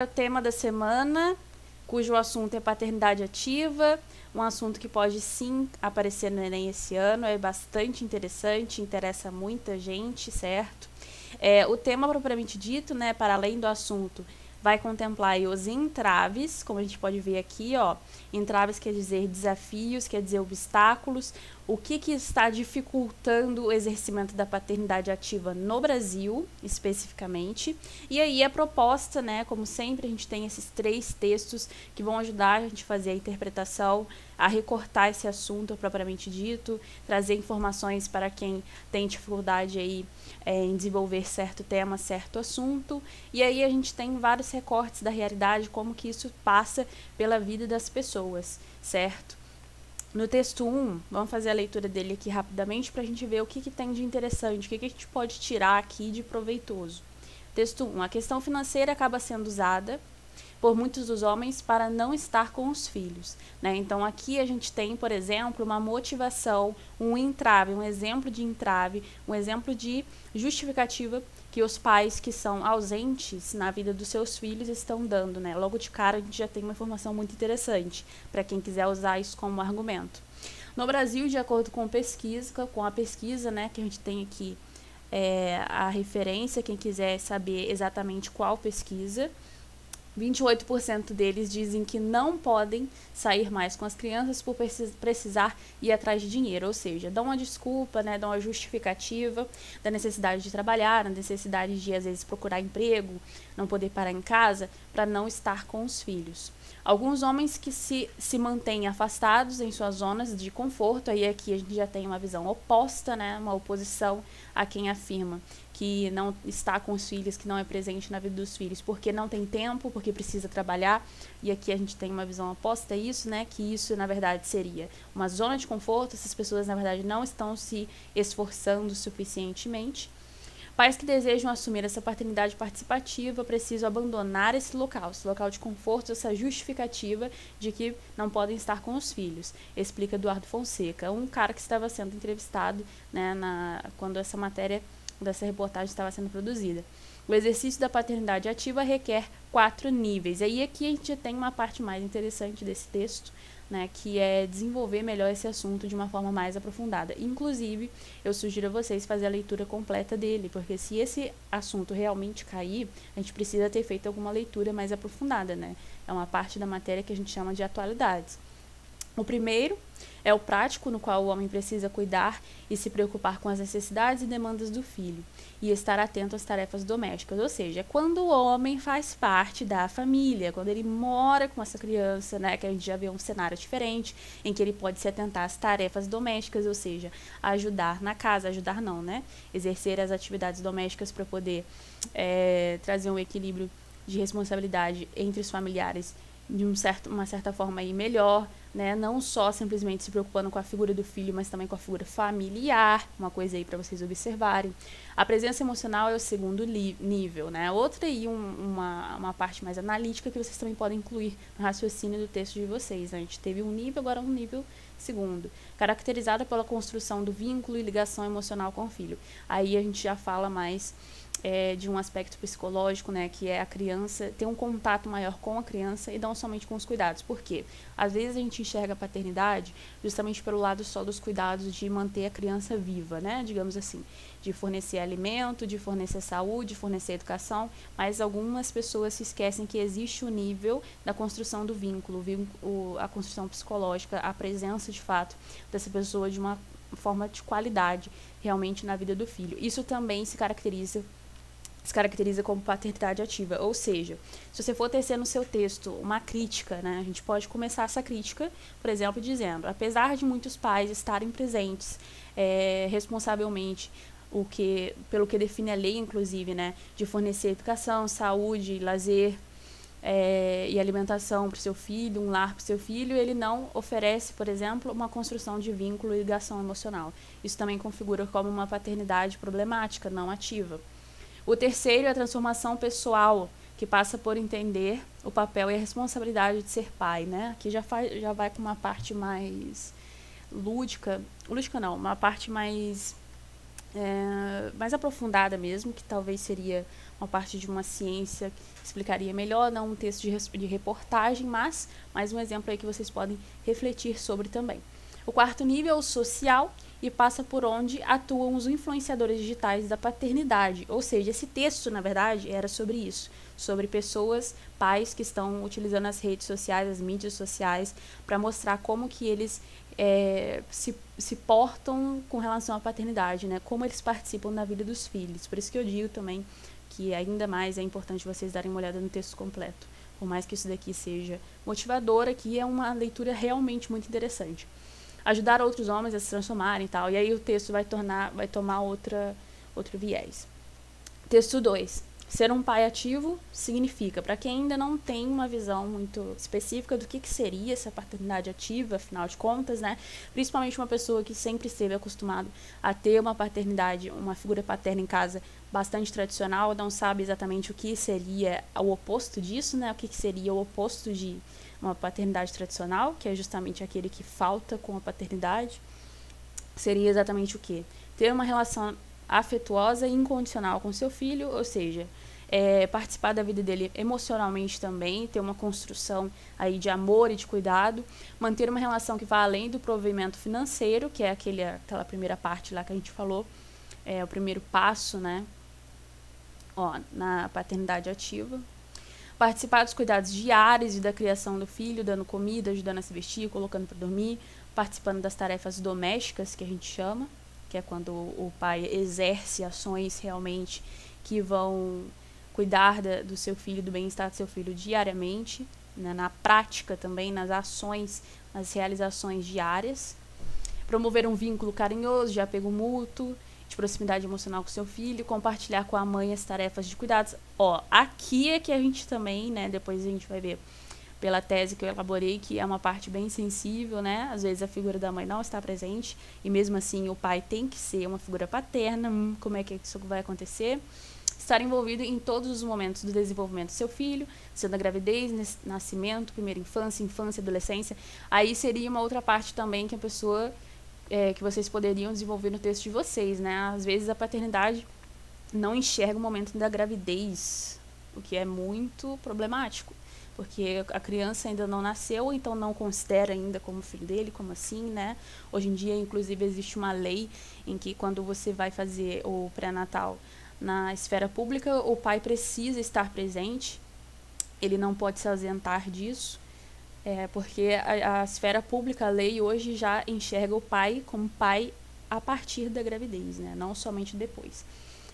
O tema da semana, cujo assunto é paternidade ativa, um assunto que pode sim aparecer no Enem esse ano, é bastante interessante, interessa muita gente, certo? O tema propriamente dito, né, para além do assunto, vai contemplar aí os entraves, como a gente pode ver aqui, ó, entraves quer dizer desafios, quer dizer obstáculos, o que está dificultando o exercimento da paternidade ativa no Brasil, especificamente. E aí a proposta, né, como sempre, a gente tem esses 3 textos que vão ajudar a gente a fazer a interpretação, a recortar esse assunto propriamente dito, trazer informações para quem tem dificuldade aí em desenvolver certo tema, certo assunto. E aí a gente tem vários recortes da realidade, como que isso passa pela vida das pessoas, certo? No texto 1, vamos fazer a leitura dele aqui rapidamente para a gente ver o que tem de interessante, o que a gente pode tirar aqui de proveitoso. Texto 1. A questão financeira acaba sendo usada por muitos dos homens para não estar com os filhos, né? Então aqui a gente tem, por exemplo, uma motivação, um entrave, um exemplo de entrave, um exemplo de justificativa que os pais que são ausentes na vida dos seus filhos estão dando, né? Logo de cara a gente já tem uma informação muito interessante para quem quiser usar isso como argumento. No Brasil, de acordo com a pesquisa, né, que a gente tem aqui a referência, quem quiser saber exatamente qual pesquisa, 28% deles dizem que não podem sair mais com as crianças por precisar ir atrás de dinheiro, ou seja, dão uma desculpa, né, dão uma justificativa da necessidade de trabalhar, da necessidade de, às vezes, procurar emprego, não poder parar em casa, para não estar com os filhos. Alguns homens que se mantêm afastados em suas zonas de conforto, aí aqui a gente já tem uma visão oposta, né, uma oposição a quem afirma que não está com os filhos, que não é presente na vida dos filhos, porque não tem tempo, porque precisa trabalhar, e aqui a gente tem uma visão oposta a isso, né, que isso, na verdade, seria uma zona de conforto, essas pessoas, na verdade, não estão se esforçando suficientemente. Pais que desejam assumir essa paternidade participativa precisam abandonar esse local de conforto, essa justificativa de que não podem estar com os filhos, explica Eduardo Fonseca, um cara que estava sendo entrevistado, né, quando essa matéria dessa reportagem estava sendo produzida. O exercício da paternidade ativa requer 4 níveis. Aí aqui a gente tem uma parte mais interessante desse texto, né, que é desenvolver melhor esse assunto de uma forma mais aprofundada. Inclusive, eu sugiro a vocês fazer a leitura completa dele, porque se esse assunto realmente cair, a gente precisa ter feito alguma leitura mais aprofundada, né? É uma parte da matéria que a gente chama de atualidades. O primeiro é o prático, no qual o homem precisa cuidar e se preocupar com as necessidades e demandas do filho, e estar atento às tarefas domésticas, ou seja, quando o homem faz parte da família, quando ele mora com essa criança, né, que a gente já vê um cenário diferente, em que ele pode se atentar às tarefas domésticas, ou seja, ajudar na casa, ajudar não, né, exercer as atividades domésticas para poder trazer um equilíbrio de responsabilidade entre os familiares de uma certa forma aí melhor, né? Não só simplesmente se preocupando com a figura do filho, mas também com a figura familiar, uma coisa aí para vocês observarem. A presença emocional é o segundo nível, né? Outra aí, uma parte mais analítica que vocês também podem incluir no raciocínio do texto de vocês, né? A gente teve um nível, agora um nível segundo, caracterizada pela construção do vínculo e ligação emocional com o filho. Aí a gente já fala mais de um aspecto psicológico, né, que é a criança ter um contato maior com a criança e não somente com os cuidados. Por quê? Às vezes a gente enxerga a paternidade justamente pelo lado só dos cuidados de manter a criança viva, né, digamos assim, de fornecer alimento, de fornecer saúde, de fornecer educação, mas algumas pessoas se esquecem que existe o nível da construção do vínculo, a construção psicológica, a presença de fato dessa pessoa de uma forma de qualidade realmente na vida do filho. Isso também se caracteriza como paternidade ativa, ou seja, se você for tecer no seu texto uma crítica, né, a gente pode começar essa crítica, por exemplo, dizendo, apesar de muitos pais estarem presentes responsavelmente, pelo que define a lei, inclusive, né, de fornecer educação, saúde, lazer e alimentação para o seu filho, um lar para o seu filho, ele não oferece, por exemplo, uma construção de vínculo e ligação emocional. Isso também configura como uma paternidade problemática, não ativa. O terceiro é a transformação pessoal, que passa por entender o papel e a responsabilidade de ser pai, né? Aqui já vai com uma parte mais lúdica não, uma parte mais mais aprofundada mesmo, que talvez seria uma parte de uma ciência que explicaria melhor, não um texto de reportagem, mas mais um exemplo aí que vocês podem refletir sobre também. O quarto nível é o social e passa por onde atuam os influenciadores digitais da paternidade, ou seja, esse texto, na verdade, era sobre isso, sobre pessoas, pais que estão utilizando as redes sociais, as mídias sociais, para mostrar como que eles se portam com relação à paternidade, né? Como eles participam da vida dos filhos. Por isso que eu digo também que ainda mais é importante vocês darem uma olhada no texto completo. Por mais que isso daqui seja motivador, aqui é uma leitura realmente muito interessante. Ajudar outros homens a se transformarem e tal. E aí o texto vai tomar outro viés. Texto 2. Ser um pai ativo significa, para quem ainda não tem uma visão muito específica do que seria essa paternidade ativa, afinal de contas, né? Principalmente uma pessoa que sempre esteve acostumado a ter uma paternidade, uma figura paterna em casa bastante tradicional, não sabe exatamente o que seria o oposto disso, né? O que seria o oposto de uma paternidade tradicional, que é justamente aquele que falta com a paternidade. Seria exatamente o quê? Ter uma relação afetuosa e incondicional com seu filho, ou seja, participar da vida dele emocionalmente também, ter uma construção aí de amor e de cuidado, manter uma relação que vá além do provimento financeiro, que é aquela primeira parte lá que a gente falou, o primeiro passo, né, na paternidade ativa. Participar dos cuidados diários e da criação do filho, dando comida, ajudando a se vestir, colocando para dormir, participando das tarefas domésticas, que a gente chama, que é quando o pai exerce ações realmente que vão cuidar do seu filho, do bem-estar do seu filho diariamente, né, na prática também, nas ações, nas realizações diárias. Promover um vínculo carinhoso, de apego mútuo, de proximidade emocional com seu filho, compartilhar com a mãe as tarefas de cuidados. Aqui é que a gente também, né, depois a gente vai ver pela tese que eu elaborei, que é uma parte bem sensível, né? Às vezes a figura da mãe não está presente, e mesmo assim o pai tem que ser uma figura paterna. Como é que isso vai acontecer? Estar envolvido em todos os momentos do desenvolvimento do seu filho, sendo a gravidez, nascimento, primeira infância, adolescência. Aí seria uma outra parte também que a pessoa, que vocês poderiam desenvolver no texto de vocês, né? Às vezes a paternidade não enxerga o momento da gravidez, o que é muito problemático, porque a criança ainda não nasceu, então não considera ainda como filho dele, como assim, né? Hoje em dia, inclusive, existe uma lei em que quando você vai fazer o pré-natal na esfera pública, o pai precisa estar presente, ele não pode se ausentar disso, porque a esfera pública, a lei hoje já enxerga o pai como pai a partir da gravidez, né? Não somente depois.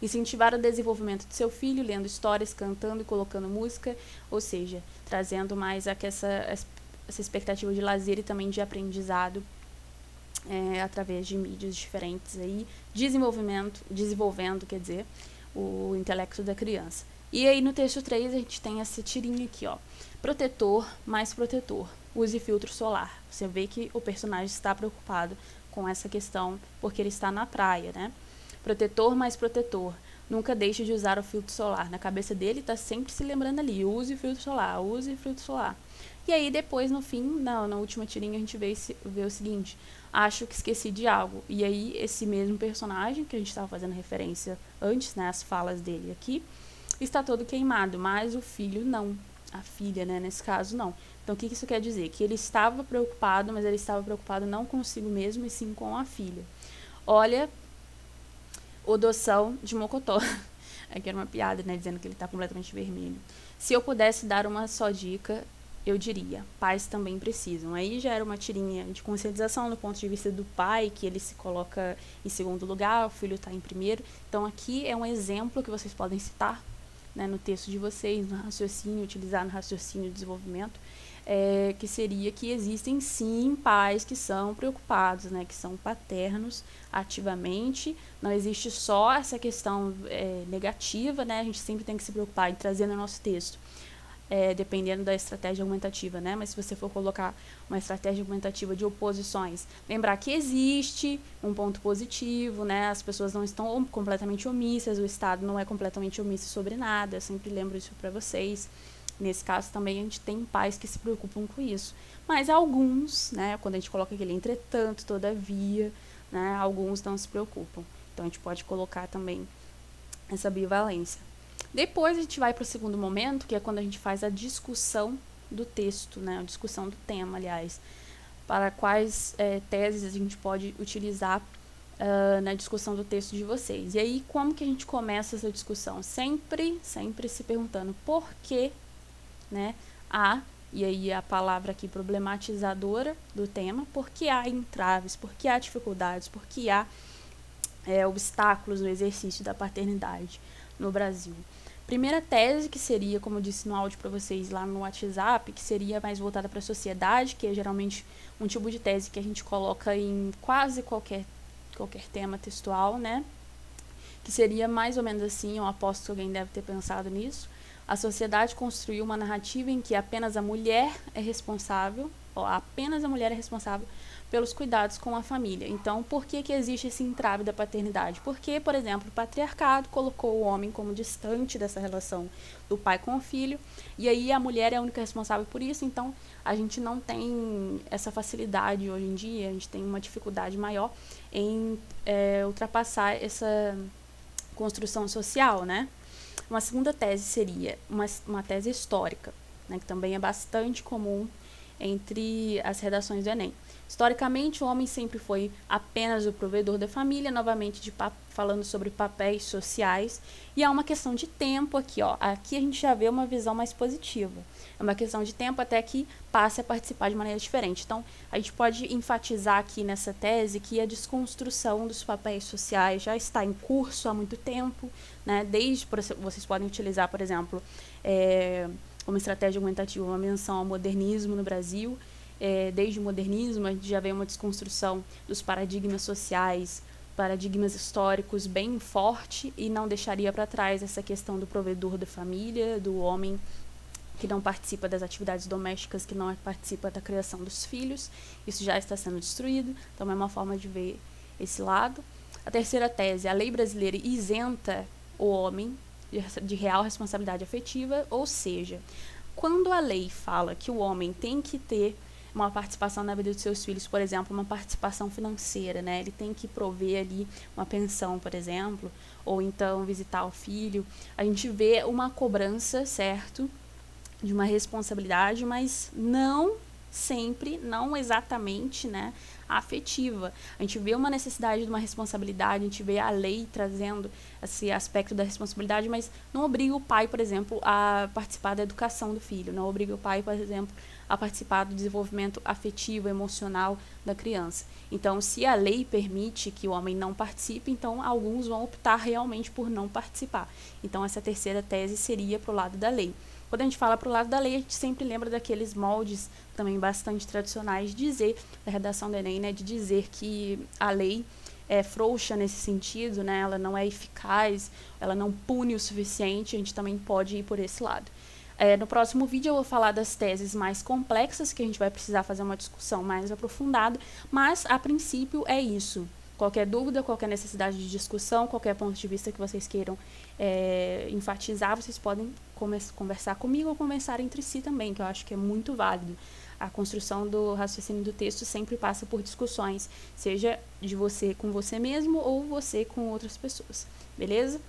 Incentivar o desenvolvimento do seu filho, lendo histórias, cantando e colocando música, ou seja, trazendo mais essa expectativa de lazer e também de aprendizado através de mídias diferentes aí, desenvolvendo, quer dizer, o intelecto da criança. E aí no texto 3 a gente tem essa tirinha aqui, protetor mais protetor, use filtro solar. Você vê que o personagem está preocupado com essa questão porque ele está na praia, né? Protetor mais protetor, nunca deixe de usar o filtro solar. Na cabeça dele está sempre se lembrando ali, use filtro solar, use filtro solar. E aí depois, no fim, na última tirinha, a gente vê o seguinte: acho que esqueci de algo. E aí esse mesmo personagem, que a gente estava fazendo referência antes, né, as falas dele aqui, está todo queimado, mas o filho não. A filha, né, nesse caso, não. Então o que isso quer dizer? Que ele estava preocupado, mas ele estava preocupado não consigo mesmo, e sim com a filha. Olha o doção de Mocotó. Aqui era uma piada, né, dizendo que ele está completamente vermelho. Se eu pudesse dar uma só dica, eu diria: pais também precisam. Aí já era uma tirinha de conscientização do ponto de vista do pai, que ele se coloca em segundo lugar, o filho está em primeiro. Então aqui é um exemplo que vocês podem citar, né, no texto de vocês, no raciocínio, utilizar no raciocínio de desenvolvimento, que seria que existem sim pais que são preocupados, né, que são paternos ativamente. Não existe só essa questão negativa, né, a gente sempre tem que se preocupar em trazer no nosso texto, dependendo da estratégia argumentativa, né, mas se você for colocar uma estratégia argumentativa de oposições, lembrar que existe um ponto positivo, né, as pessoas não estão completamente omissas, o Estado não é completamente omisso sobre nada, eu sempre lembro isso para vocês. Nesse caso também a gente tem pais que se preocupam com isso, mas alguns, né, quando a gente coloca aquele entretanto, todavia, né, alguns não se preocupam. Então, a gente pode colocar também essa bivalência. Depois, a gente vai para o segundo momento, que é quando a gente faz a discussão do texto, né? A discussão do tema, aliás. Para quais teses a gente pode utilizar na discussão do texto de vocês. E aí, como que a gente começa essa discussão? Sempre se perguntando por que, né, e aí a palavra aqui problematizadora do tema, por que há entraves, por que há dificuldades, por que há obstáculos no exercício da paternidade no Brasil. Primeira tese, que seria, como eu disse no áudio para vocês lá no WhatsApp, que seria mais voltada para a sociedade, que é geralmente um tipo de tese que a gente coloca em quase qualquer tema textual, né? Que seria mais ou menos assim, eu aposto que alguém deve ter pensado nisso. A sociedade construiu uma narrativa em que apenas a mulher é responsável, pelos cuidados com a família. Então, por que existe esse entrave da paternidade? Porque, por exemplo, o patriarcado colocou o homem como distante dessa relação do pai com o filho, e aí a mulher é a única responsável por isso, então a gente não tem essa facilidade hoje em dia, a gente tem uma dificuldade maior em ultrapassar essa construção social, né? Uma segunda tese seria uma tese histórica, né, que também é bastante comum entre as redações do Enem. Historicamente, o homem sempre foi apenas o provedor da família, novamente falando sobre papéis sociais, e há uma questão de tempo aqui, ó. Aqui a gente já vê uma visão mais positiva. É uma questão de tempo até que passe a participar de maneira diferente. Então, a gente pode enfatizar aqui nessa tese que a desconstrução dos papéis sociais já está em curso há muito tempo, né? Vocês podem utilizar, por exemplo, como estratégia argumentativa, uma menção ao modernismo no Brasil. Desde o modernismo, a gente já vê uma desconstrução dos paradigmas sociais, paradigmas históricos bem forte, e não deixaria para trás essa questão do provedor da família, do homem que não participa das atividades domésticas, que não participa da criação dos filhos. Isso já está sendo destruído, então é uma forma de ver esse lado. A terceira tese, a lei brasileira isenta o homem de real responsabilidade afetiva, ou seja, quando a lei fala que o homem tem que ter uma participação na vida dos seus filhos, por exemplo, uma participação financeira, né? Ele tem que prover ali uma pensão, por exemplo, ou então visitar o filho. A gente vê uma cobrança, certo, de uma responsabilidade, mas não sempre, não exatamente, né, afetiva. A gente vê uma necessidade de uma responsabilidade, a gente vê a lei trazendo esse aspecto da responsabilidade, mas não obriga o pai, por exemplo, a participar da educação do filho, não obriga o pai, por exemplo, a participar do desenvolvimento afetivo, emocional da criança. Então, se a lei permite que o homem não participe, então alguns vão optar realmente por não participar. Então, essa terceira tese seria para o lado da lei. Quando a gente fala para o lado da lei, a gente sempre lembra daqueles moldes também bastante tradicionais de dizer, da redação do Enem, né, de dizer que a lei é frouxa nesse sentido, né, ela não é eficaz, ela não pune o suficiente, a gente também pode ir por esse lado. No próximo vídeo eu vou falar das teses mais complexas, que a gente vai precisar fazer uma discussão mais aprofundada, mas a princípio é isso. Qualquer dúvida, qualquer necessidade de discussão, qualquer ponto de vista que vocês queiram enfatizar, vocês podem conversar comigo ou conversar entre si também, que eu acho que é muito válido. A construção do raciocínio do texto sempre passa por discussões, seja de você com você mesmo ou você com outras pessoas, beleza?